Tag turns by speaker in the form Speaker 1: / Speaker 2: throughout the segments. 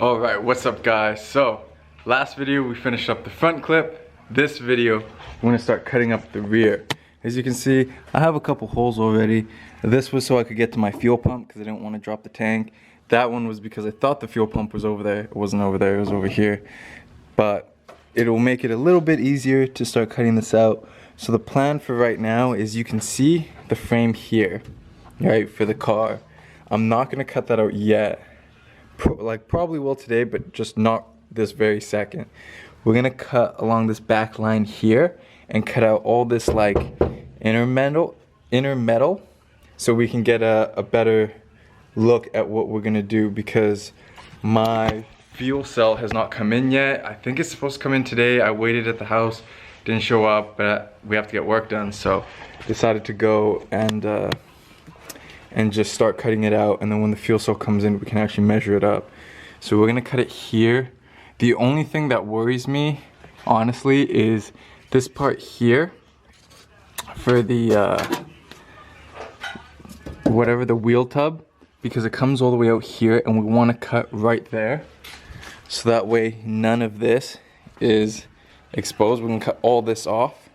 Speaker 1: Alright, what's up guys? So, last video we finished up the front clip. This video, I'm gonna start cutting up the rear. As you can see, I have a couple holes already. This was so I could get to my fuel pump because I didn't want to drop the tank. That one was because I thought the fuel pump was over there. It wasn't over there, it was over here. But it'll make it a little bit easier to start cutting this out. So the plan for right now is you can see the frame here, right, for the car. I'm not gonna cut that out yet. Probably will today, but just not this very second. We're gonna cut along this back line here and cut out all this like inner metal so we can get a better look at what we're gonna do, because my fuel cell has not come in yet. I think it's supposed to come in today. I waited at the house, didn't show up, but we have to get work done, so decided to go and just start cutting it out, and then when the fuel cell comes in we can actually measure it up. So we're gonna cut it here. The only thing that worries me honestly is this part here for the whatever, the wheel tub, because it comes all the way out here and we want to cut right there so that way none of this is exposed. We're gonna cut all this off,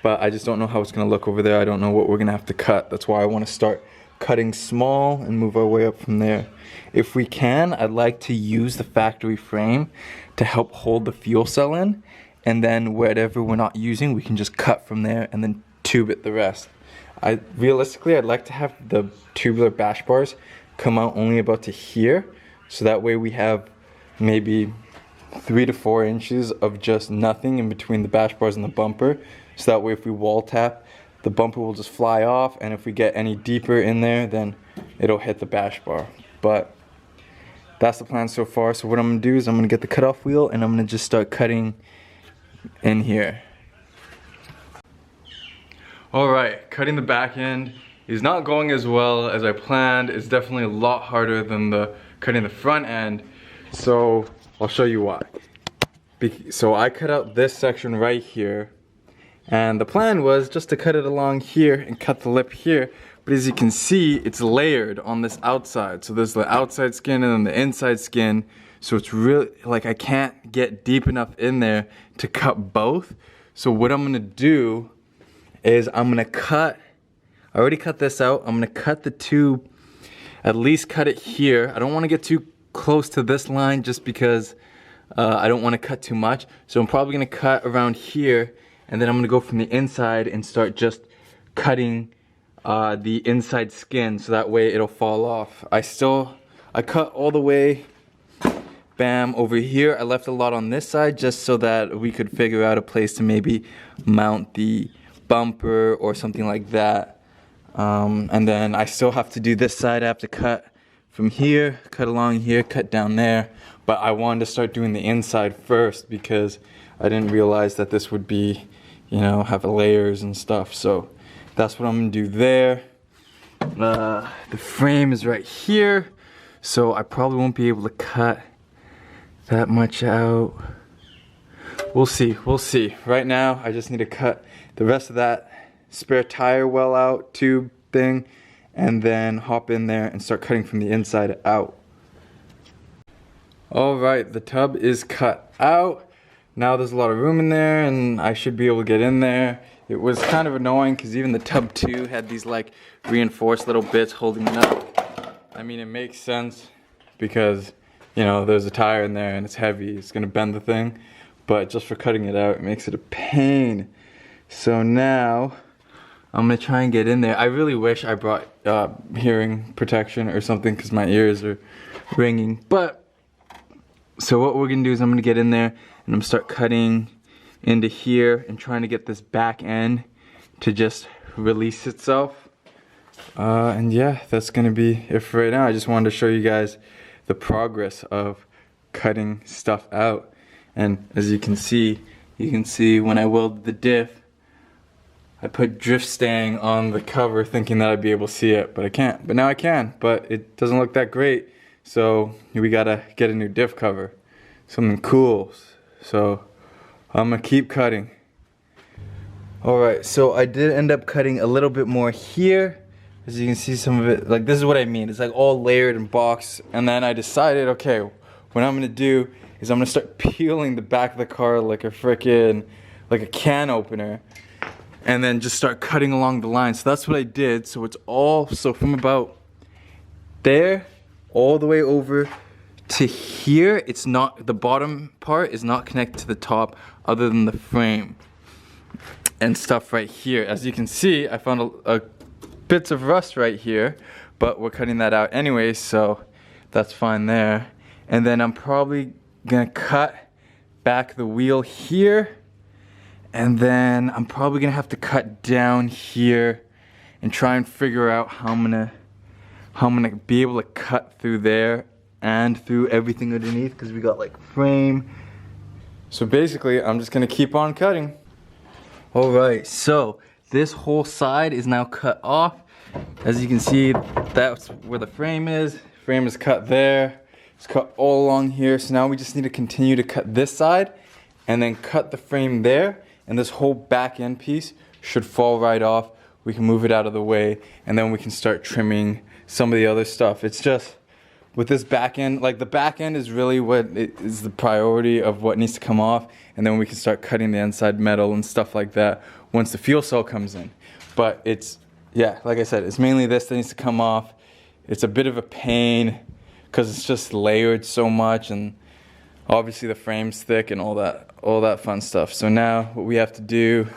Speaker 1: but I just don't know how it's gonna look over there. I don't know what we're gonna have to cut. That's why I want to start cutting small and move our way up from there. If we can, I'd like to use the factory frame to help hold the fuel cell in, and then whatever we're not using we can just cut from there and then tube it the rest. Realistically, I'd like to have the tubular bash bars come out only about to here, so that way we have maybe 3 to 4 inches of just nothing in between the bash bars and the bumper, so that way if we wall tap, the bumper will just fly off, and if we get any deeper in there, then it'll hit the bash bar. But that's the plan so far. So what I'm gonna do is I'm gonna get the cutoff wheel and I'm gonna just start cutting in here. Alright, cutting the back end is not going as well as I planned. It's definitely a lot harder than cutting the front end. So I'll show you why. So I cut out this section right here, and the plan was just to cut it along here and cut the lip here, but as you can see, it's layered on this outside. So there's the outside skin and then the inside skin, so it's really, like, I can't get deep enough in there to cut both. So what I'm gonna do is I'm gonna cut, I already cut this out, I'm gonna cut the tube, at least cut it here. I don't wanna get too close to this line just because I don't wanna cut too much. So I'm probably gonna cut around here, and then I'm gonna go from the inside and start just cutting the inside skin so that way it'll fall off. I cut all the way, bam, over here. I left a lot on this side just so that we could figure out a place to maybe mount the bumper or something like that. And then I still have to do this side. I have to cut from here, cut along here, cut down there. But I wanted to start doing the inside first because I didn't realize that this would be, you know, have layers and stuff. So that's what I'm gonna do there. The frame is right here, so I probably won't be able to cut that much out. We'll see. Right now I just need to cut the rest of that spare tire well out, tube thing, and then hop in there and start cutting from the inside out. Alright, the tub is cut out. Now there's a lot of room in there and I should be able to get in there. It was kind of annoying because even the tub 2 had these like reinforced little bits holding it up. I mean, it makes sense because, you know, there's a tire in there and it's heavy, it's gonna bend the thing, but just for cutting it out, it makes it a pain. So now I'm gonna try and get in there. I really wish I brought hearing protection or something because my ears are ringing. But so what we're gonna do is I'm gonna get in there and I'm gonna start cutting into here and trying to get this back end to just release itself. And yeah, that's gonna be it for right now. I just wanted to show you guys the progress of cutting stuff out. And as you can see when I welded the diff, I put drift staying on the cover thinking that I'd be able to see it, but I can't. But now I can, but it doesn't look that great. So we gotta get a new diff cover, something cool. So I'm gonna keep cutting. Alright, so I did end up cutting a little bit more here. As you can see, some of it, like, this is what I mean. It's like all layered and boxed. And then I decided, okay, what I'm gonna do is I'm gonna start peeling the back of the car like a can opener, and then just start cutting along the line. So that's what I did. So it's all, so from about there all the way over to here, it's not, the bottom part is not connected to the top other than the frame and stuff right here. As you can see, I found a bits of rust right here, but we're cutting that out anyway, so that's fine there. And then I'm probably gonna cut back the wheel here, and then I'm probably gonna have to cut down here and try and figure out how I'm gonna be able to cut through there and through everything underneath, because we got like frame. So basically I'm just gonna keep on cutting. Alright, so this whole side is now cut off. As you can see, that's where the frame is. Frame is cut there. It's cut all along here. So now we just need to continue to cut this side and then cut the frame there, and this whole back end piece should fall right off. We can move it out of the way, and then we can start trimming some of the other stuff. It's just with this back end, like the back end is really what is the priority of what needs to come off, and then we can start cutting the inside metal and stuff like that once the fuel cell comes in. But it's, yeah, like I said, it's mainly this that needs to come off. It's a bit of a pain because it's just layered so much, and obviously the frame's thick and all that fun stuff. So now what we have to do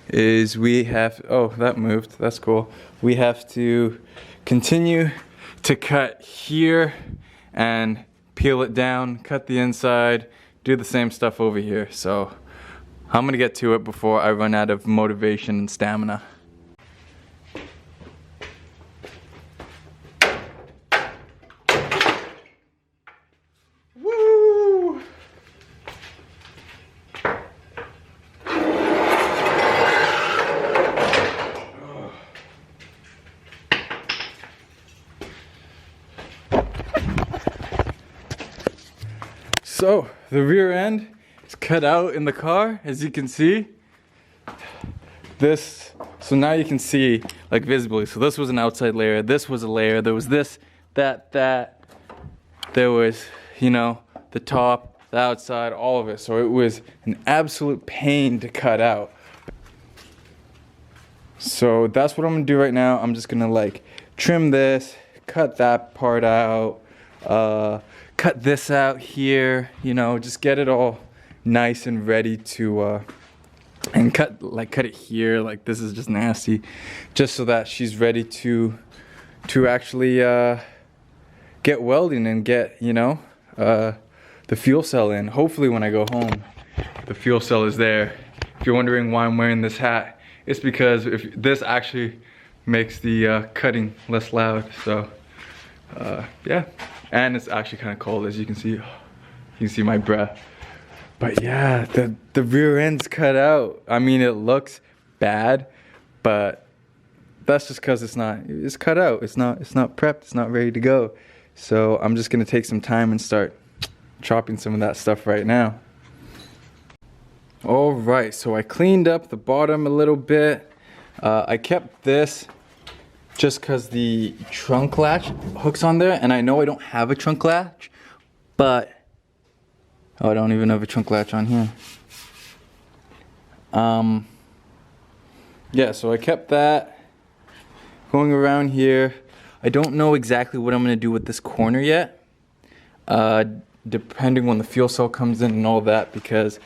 Speaker 1: is oh, that moved, that's cool. We have to continue to cut here and peel it down, cut the inside, do the same stuff over here. So I'm gonna get to it before I run out of motivation and stamina. Woo! So the rear end is cut out in the car, as you can see. So now you can see like visibly. So this was an outside layer, this was a layer, there was this, that, there was, you know, the top, the outside, all of it. So it was an absolute pain to cut out. So that's what I'm gonna do right now. I'm just gonna like trim this, cut that part out, cut this out here, you know, just get it all nice and ready to, and cut it here, like this is just nasty, just so that she's ready to actually get welding and get, you know, the fuel cell in. Hopefully when I go home, the fuel cell is there. If you're wondering why I'm wearing this hat, it's because if this actually makes the cutting less loud. So yeah, and it's actually kind of cold, as you can see. You can see my breath. But yeah, the rear end's cut out. I mean, it looks bad, but that's just because it's cut out. It's not prepped, it's not ready to go. So I'm just gonna take some time and start chopping some of that stuff right now. All right, so I cleaned up the bottom a little bit. I kept this just because the trunk latch hooks on there, and I know I don't have a trunk latch, but oh, I don't even have a trunk latch on here. Yeah, so I kept that going around here. I don't know exactly what I'm gonna do with this corner yet, depending when the fuel cell comes in and all that, because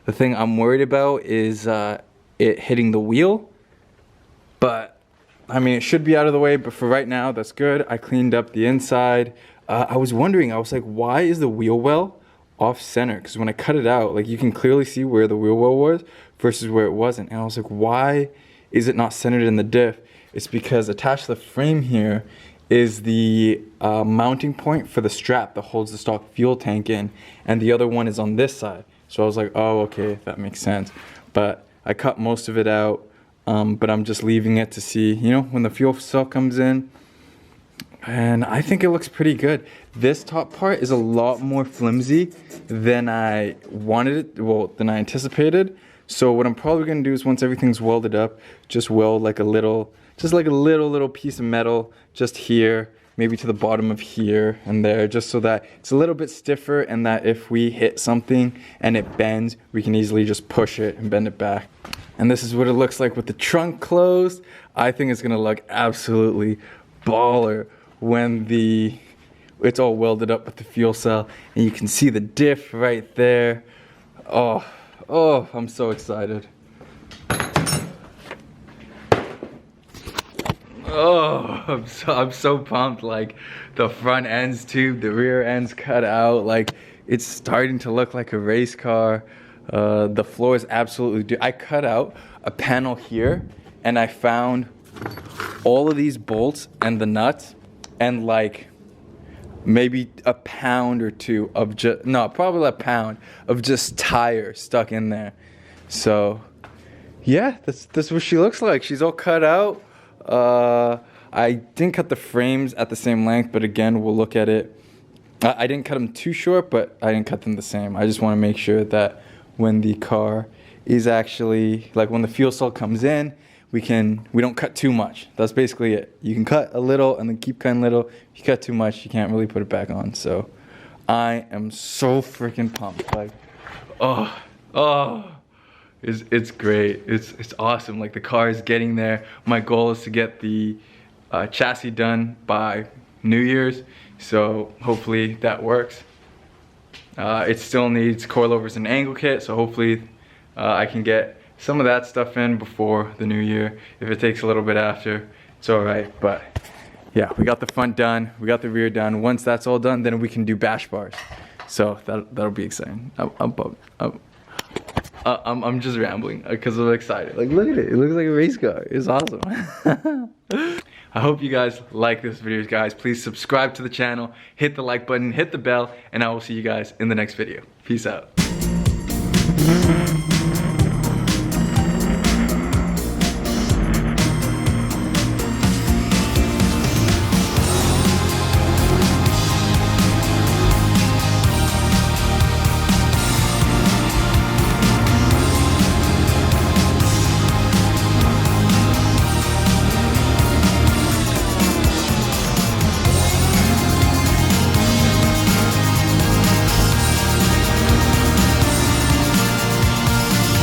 Speaker 1: the thing I'm worried about is it hitting the wheel. But I mean, it should be out of the way, but for right now, that's good. I cleaned up the inside. I was wondering, I was like, why is the wheel well off center? Because when I cut it out, like you can clearly see where the wheel well was versus where it wasn't. And I was like, why is it not centered in the diff? It's because attached to the frame here is the mounting point for the strap that holds the stock fuel tank in, and the other one is on this side. So I was like, oh, okay, that makes sense. But I cut most of it out, but I'm just leaving it to see, you know, when the fuel cell comes in. And I think it looks pretty good. This top part is a lot more flimsy than I wanted it, well, than I anticipated. So what I'm probably gonna do is once everything's welded up, just weld like a little, just like a little piece of metal just here, maybe to the bottom of here and there, just so that it's a little bit stiffer, and that if we hit something and it bends, we can easily just push it and bend it back. And this is what it looks like with the trunk closed. I think it's gonna look absolutely baller when it's all welded up with the fuel cell, and you can see the diff right there. Oh, I'm so excited. Oh, I'm so pumped. Like, the front end's tubed, the rear end's cut out. Like, it's starting to look like a race car. The floor is absolutely I cut out a panel here, and I found all of these bolts and the nuts, and like maybe a pound or two of probably a pound of just tire stuck in there. So yeah, that's what she looks like. She's all cut out. I didn't cut the frames at the same length, but again, we'll look at it. I didn't cut them too short, but I didn't cut them the same. I just want to make sure that when the car is actually, like when the fuel cell comes in, we don't cut too much. That's basically it. You can cut a little and then keep cutting little. If you cut too much, you can't really put it back on. So I am so freaking pumped. Like, it's great. It's awesome. Like, the car is getting there. My goal is to get the chassis done by New Year's, so hopefully that works. It still needs coilovers and angle kit, so hopefully I can get some of that stuff in before the new year. If it takes a little bit after, it's all right. But yeah, we got the front done, we got the rear done. Once that's all done, then we can do bash bars. So that'll be exciting. I'm just rambling because I'm excited. Like, look at it. It looks like a race car. It's awesome. I hope you guys like this video, guys. Please subscribe to the channel, hit the like button, hit the bell, and I will see you guys in the next video. Peace out.